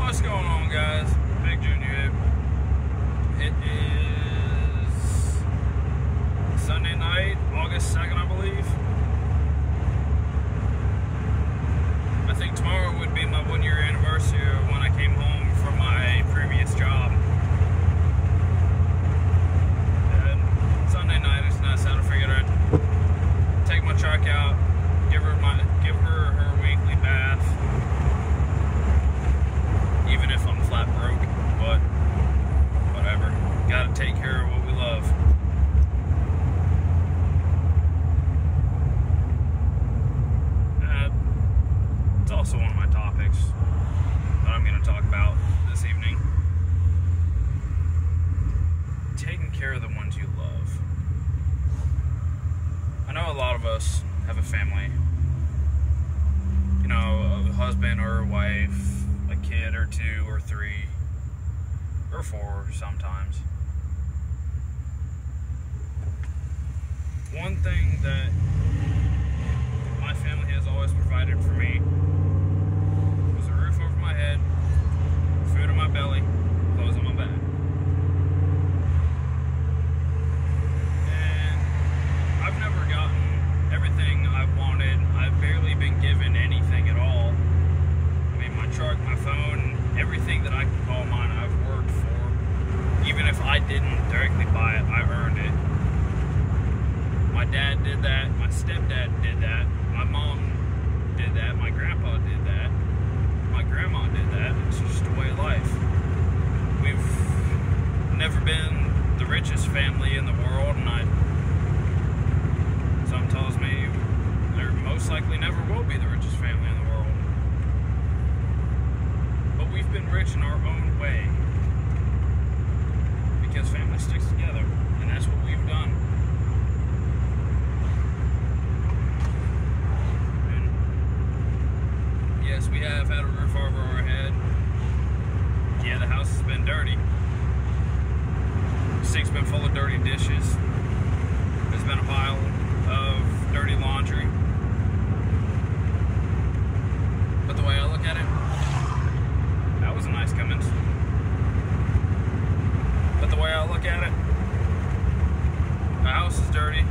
What's going on, guys? Big Junior here. It is Sunday night, August 2nd, I believe. I think tomorrow would be my 1 year anniversary of when I came home from my previous job. And Sunday night, it's nice out. I figured I'd take my truck out, give her her weekly bath. Even if I'm flat broke, but whatever. Gotta take care of what we love. It's also one of my topics that I'm going to talk about this evening. Taking care of the ones you love. I know a lot of us have a family. You know, a husband or a wife, a kid or two or three or four sometimes. One thing that my family has always provided for me was a roof over my head, food in my belly, clothes on my back. And I've never gotten everything I've wanted. I've barely been given anything at all. My truck, my phone, everything that I can call mine, I've worked for. Even if I didn't directly buy it, I earned it. My dad did that, my stepdad did that, my mom did that, my grandpa did that, my grandma did that. It's just a way of life. We've never been the richest family in the world, and something tells me there most likely never will be the richest family in the world. We've been rich in our own way because family sticks together, and that's what we've done. And yes, we have had a roof over our head. Yeah, the house has been dirty. The sink's been full of dirty dishes. There's been a pile of dirty laundry. But the way I look at it, that was a nice Cummins. But the way I look at it, the house is dirty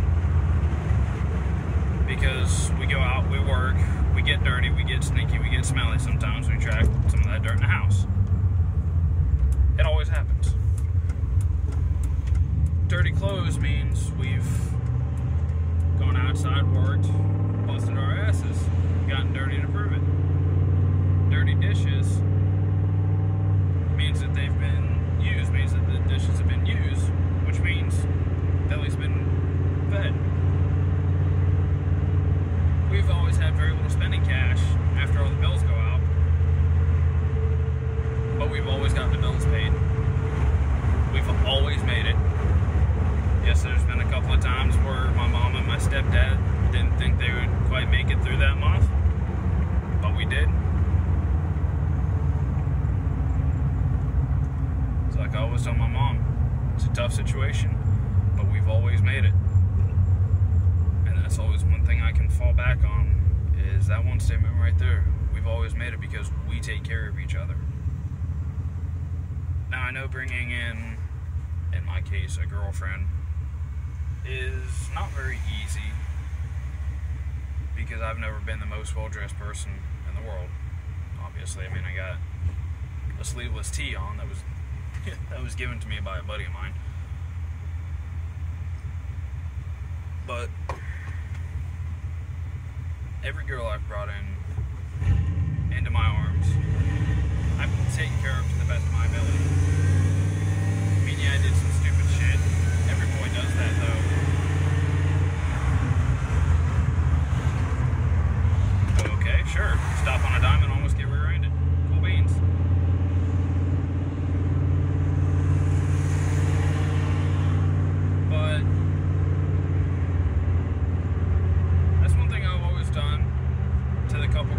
because we go out, we work, we get dirty, we get sneaky, we get smelly. Sometimes we track some of that dirt in the house. It always happens. Dirty clothes means we've gone outside, worked, busted our asses, gotten dirty to prove it. Dirty dishes means that they've been used, means that the dishes have been used, which means belly's been fed. We've always had very little spending cash after all the bills go out, but we've always got the bills paid. We've always made it. Yes, there's been a couple of times where my mom and my stepdad didn't think they would quite make it through that month, but we did. Like I always tell my mom, it's a tough situation, but we've always made it. And that's always one thing I can fall back on, is that one statement right there. We've always made it because we take care of each other. Now I know bringing in my case, a girlfriend, is not very easy because I've never been the most well-dressed person in the world. Obviously, I mean, I got a sleeveless tee on that was given to me by a buddy of mine. But every girl I've brought into my arms, I've taken care of to the best of my ability. I mean, yeah, I did some stupid shit. Every boy does that, though. Okay, sure. Stop on a dime and almost get rear-ended. Cool beans. Couple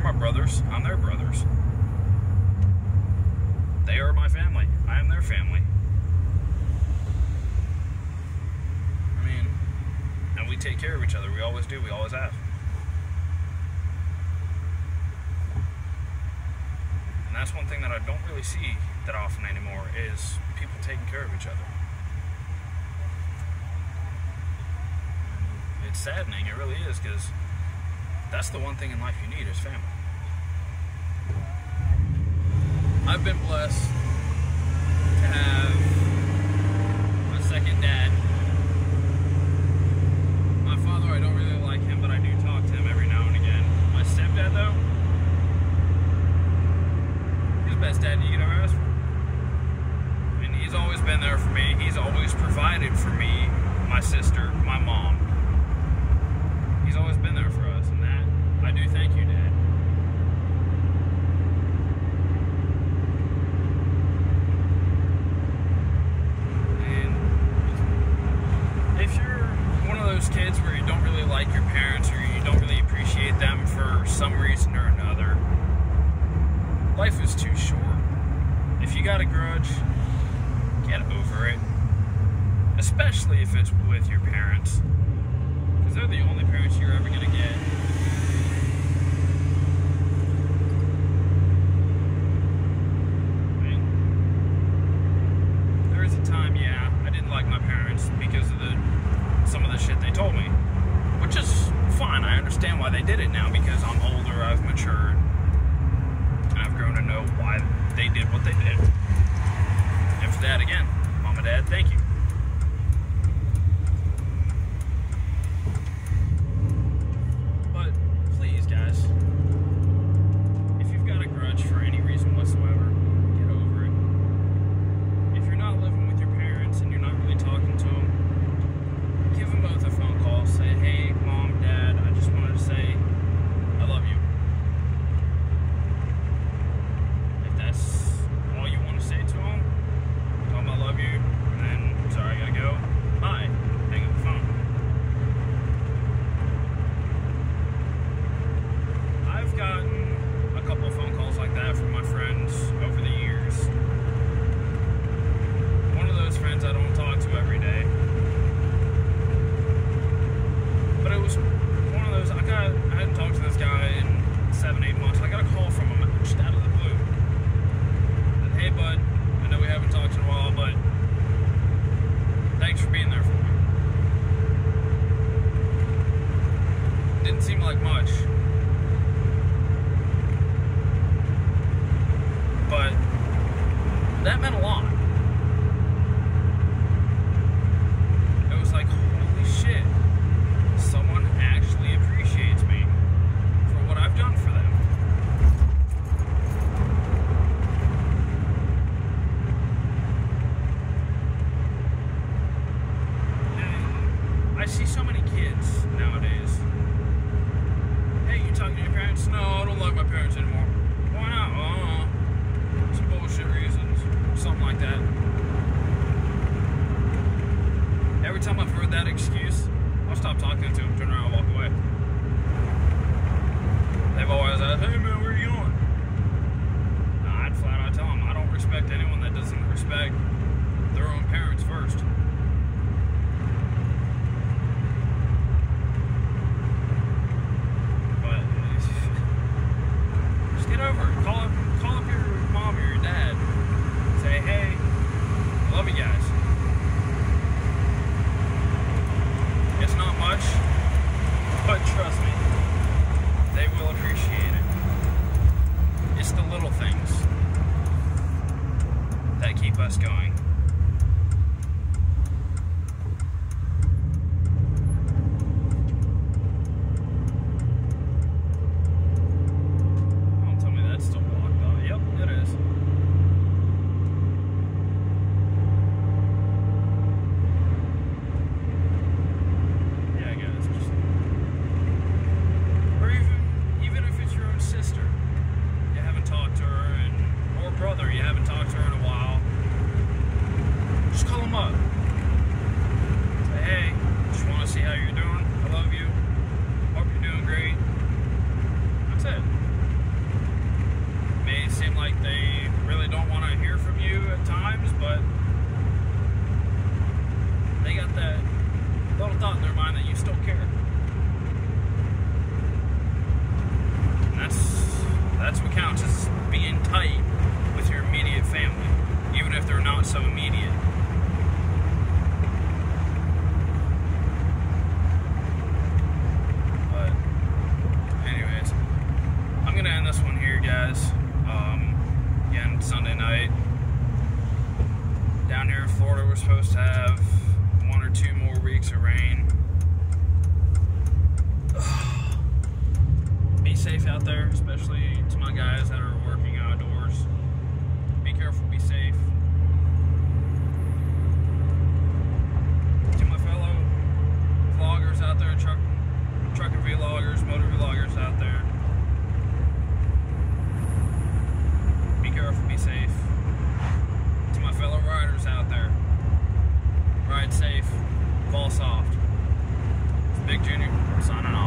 my brothers. I'm their brothers. They are my family. I am their family. I mean, and we take care of each other. We always do. We always have. And that's one thing that I don't really see that often anymore is people taking care of each other. It's saddening, it really is, because that's the one thing in life you need is family. I've been blessed to have a second dad. My father, I don't really like him, but I do talk to him every now and again. My stepdad, though, he's the best dad you could ever ask for. And he's always been there for me. He's always provided for me, my sister, my mom. He's always been there for us, and that, I do thank you, Dad. And if you're one of those kids where you don't really like your parents or you don't really appreciate them for some reason or another, life is too short. If you got a grudge, get over it. Especially if it's with your parents. Because they're the only parents you're ever going to get. I mean, there was a time, yeah, I didn't like my parents because of some of the shit they told me. Which is fine, I understand why they did it now, because I'm older, I've matured, and I've grown to know why they did what they did. And for that, again, Mom and Dad, thank you. times, but they got that little thought in their mind that you still care. And that's what counts, is being tight with your immediate family, even if they're not so immediate. But anyways, I'm gonna end this one here, guys. Again, Sunday night down here in Florida, we're supposed to have 1 or 2 more weeks of rain. Be safe out there, especially to my guys that are working outdoors. Be careful, be safe. To my fellow vloggers out there, trucker vloggers, motor vloggers out there, be careful, be safe. To my fellow riders out there, ride safe, fall soft. It's Big Junior, signing off.